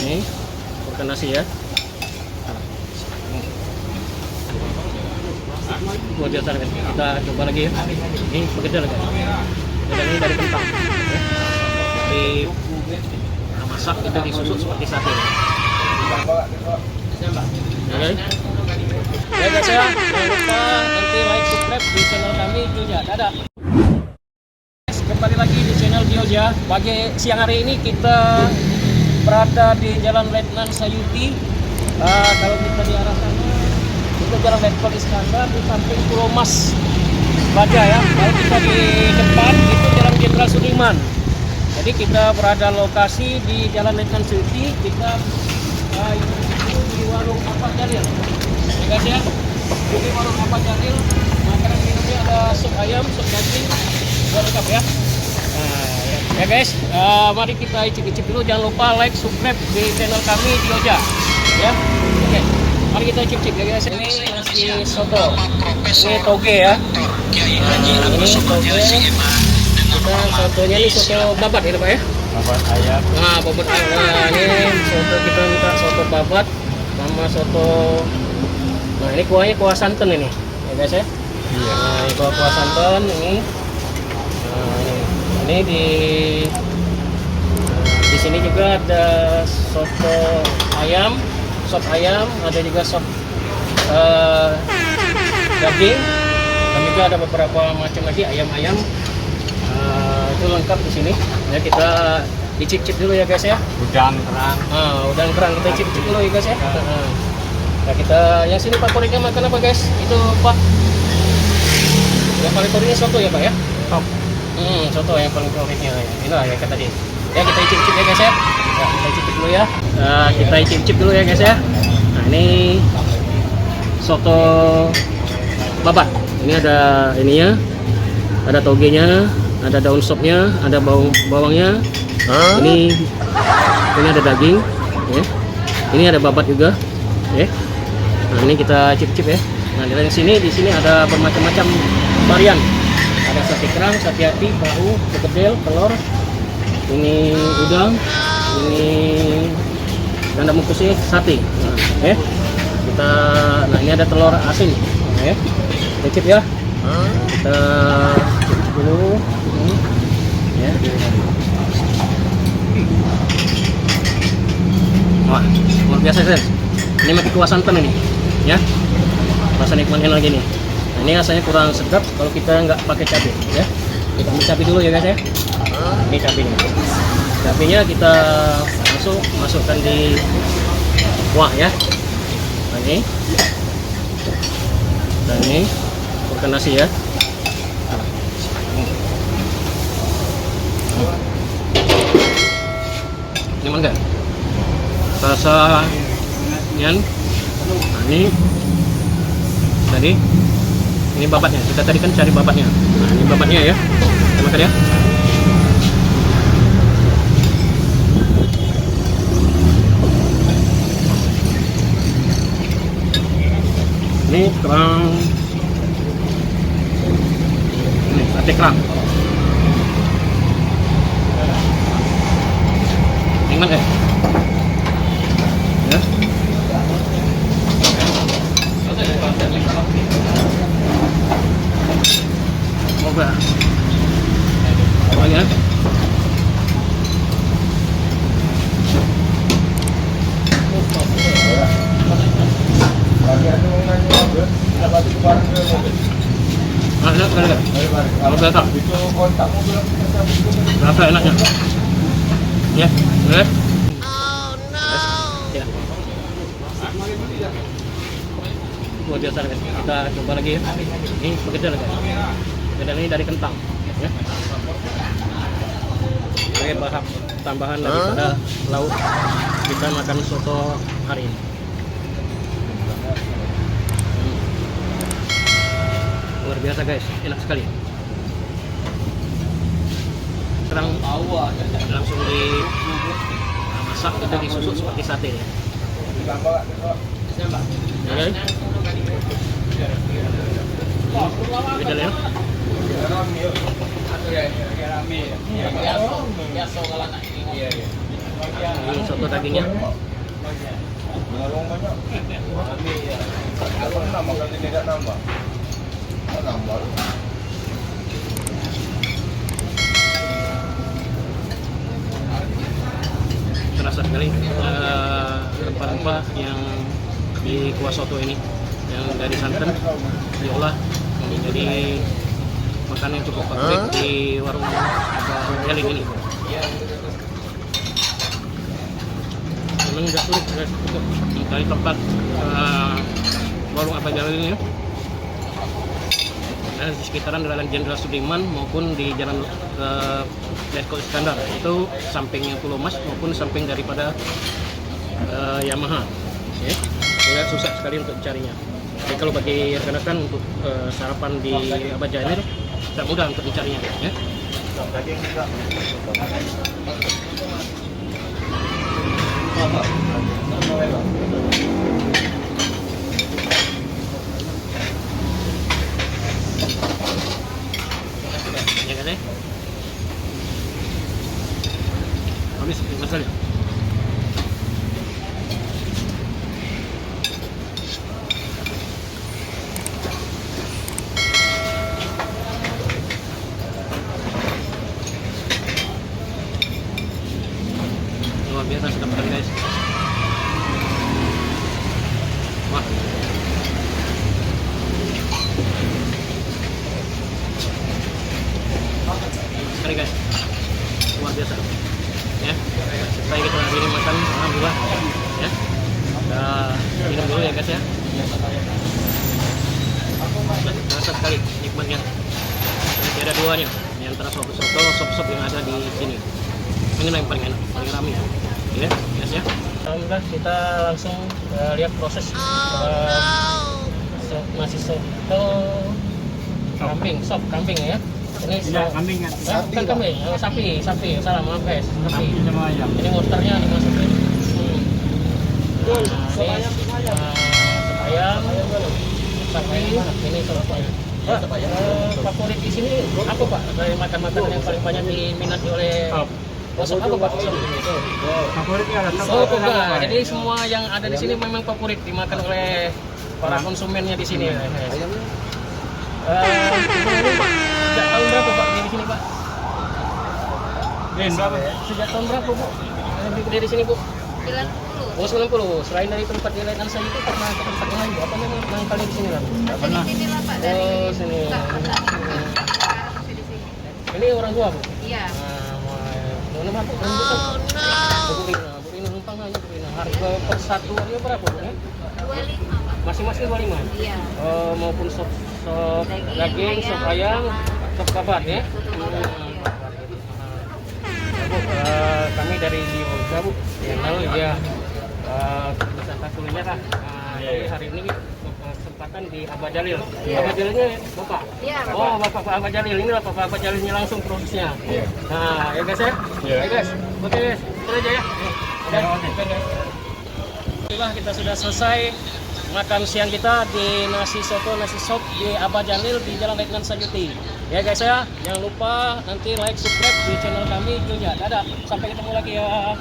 Ini makan nasi ya. Luar biasa kan. Kita coba lagi ya. Ini begedel kan. Begedel ini dari kentang. Ya. Masak itu disusut seperti sate. Oke. Ya guys ya, jangan lupa nanti like, subscribe di channel kami Gioja. Dadah. Kembali lagi di channel Gioja. Pagi siang hari ini kita berada di Jalan Letnan Sayuti. Kalau kita di arah sana itu Jalan Letkol Iskandar, di samping Pulau Mas Baja ya. Kalau kita di depan itu Jalan Jenderal Sudirman. Jadi kita berada lokasi di Jalan Letnan Sayuti. Kita itu di warung Apa Jalil. Ya guys ya, di warung Apa Jalil. Makanan minumnya ada sup ayam, sup daging, lengkap ya. Ya guys, mari kita icip-icip dulu. Jangan lupa like, subscribe di channel kami Gioja ya. Oke, mari kita icip-icip ya guys. Ini nasi soto, ini toge ya. Ini toge. Kita sotonya ini soto babat ya Pak ya. Babat ayam. Nah, babat ayam. Nah, ini soto kita minta soto babat sama soto. Nah, ini kuahnya kuah santan ini ya guys ya. Iya. Nah, ini kuah santan ini. Ini di sini juga ada soto ayam, sop ayam, ada juga sop daging, dan juga ada beberapa macam lagi ayam-ayam. Itu lengkap di sini. Ya kita dicicip dulu ya guys ya. Udang kerang. Udang kerang kita cicip dulu ya guys ya. Nah, kita yang sini favoritnya makan apa guys? Itu Pak. Yang paling favoritnya soto ya Pak ya? Top. Soto yang paling favoritnya ya. Inilah ya kata dia. Ya kita icip-icip ya guys ya. Ya kita icip dulu ya. Kita icip-icip dulu ya guys ya. Nah ini soto babat. Ini ada ininya, ada togenya, ada daun sopnya, ada bawangnya. Ini ada daging. Ya. Ini ada babat juga. Ya. Nah ini kita icip-icip ya. Nah di sini ada bermacam-macam varian. Ada sate kerang, sate hati, tahu, begedel, telur, ini udang, ini ganda mungkusnya sate. Nah, ini ada telur asin. Nah, kita cicip ya. Kita cicip dulu. Ya. Wah, luar biasa guys. Ini pakai kuah santan ini, ya. Rasa nikmatnya lagi nih. Nah, ini rasanya kurang sedap kalau kita nggak pakai cabai ya. Kita ambil cabai dulu ya guys ya. Ini cabainya. Cabainya kita masukkan di kuah ya. Nah, ini makan nasi ya. Nyaman nggak? Rasanya. Nah, ini babatnya. Kita tadi kan cari babatnya. Nah, ini babatnya ya. Kita makan ya. Ini kerang. Ini sate kerang. Nikmat ya. Ya. Coba. Apa ya? Kalau belakang. Berapa enaknya? Ya, boleh. Oh no. Ya. Luar biasa kan. Kita coba lagi ya. Ini begedel kan. Begedel ini dari kentang. Ya. Sebagai bahan tambahan daripada lauk kita makan soto hari ini. Luar biasa guys, enak sekali. Kerang langsung dimasak itu disusut seperti sate ya. Oke. Bedel ya. Ini soto dagingnya. Terasa sekali rempah-rempah yang di kuah soto ini, yang dari santan diolah menjadi makanan yang cukup favorit di warung Jalin ini. Memang tidak sulit guys untuk mencari tempat warung Abah Jalil ini ya. Nah, di sekitaran Jalan Jenderal Sudirman maupun di Jalan Letko Iskandar, itu sampingnya Pulau Mas maupun samping daripada Yamaha ya. Tidak susah sekali untuk mencarinya. Jadi kalau bagi rekan-rekan untuk sarapan di Abah Jalil tidak mudah untuk mencarinya ya. Ya kan ya? Habis masalah. Luar biasa sedap sekali guys. Wah. Sekali guys. Luar biasa. Ya. Setelah kita hari ini makan, alhamdulillah. Ya. Kita minum dulu ya guys ya. Terasa sekali nikmatnya. Jadi ada duanya. Ini antara soto, sop-sop yang ada di sini. Ini yang paling enak, paling ramai ya, guys ya. Alhamdulillah kita langsung lihat proses masih soto kambing, sop kambing ya. Ini kambing kan? Bukan kambing, sapi, salah maaf guys, sapi. Sama ayam. Ini mortarnya dimasukin. Nah, ini ayam, sapi, ini sop ayam. Pak, favorit di sini apa Pak? Dari makan-makanan yang paling banyak diminati oleh sop apa Pak? Favoritnya ada Oh, enggak. Jadi semua yang ada di sini memang favorit dimakan oleh para konsumennya di sini. Sejak tahun berapa Pak di sini Pak? Sejak tahun berapa Bu? Di sini Bu? 90. Oh 90. Selain dari tempat di lain saja itu pernah ke tempat yang lain Bu? Apa memang kali di sini lah? Masih di sini lah Pak, dari Oh sini. sekarang masih di sini. Ini orang tua Bu? Iya. Mau nama Bu? Oh no. Bu Rina numpang aja Bu Rina. Harga per satu hari berapa Bu? 25 Pak. Masing-masing 25? Iya. Maupun sop daging, sop ayam, sop babat ya? Bu, kami dari Olga Bu, yang lalu ya wisata kuliner lah. Jadi hari ini kesempatan di Abah Jalil. Abah Jalilnya Bapak? Iya. Oh Bapak Abah Jalil, inilah Bapak Abah Jalilnya langsung prosesnya. Nah ya guys ya? Ya guys, oke guys, itu aja ya. Oke guys. Alhamdulillah kita sudah selesai makan siang kita di nasi soto, nasi sop di Abah Jalil di Jalan Letnan Sayuti. Ya guys ya, jangan lupa nanti like, subscribe di channel kami juga. Dadah, sampai ketemu lagi ya.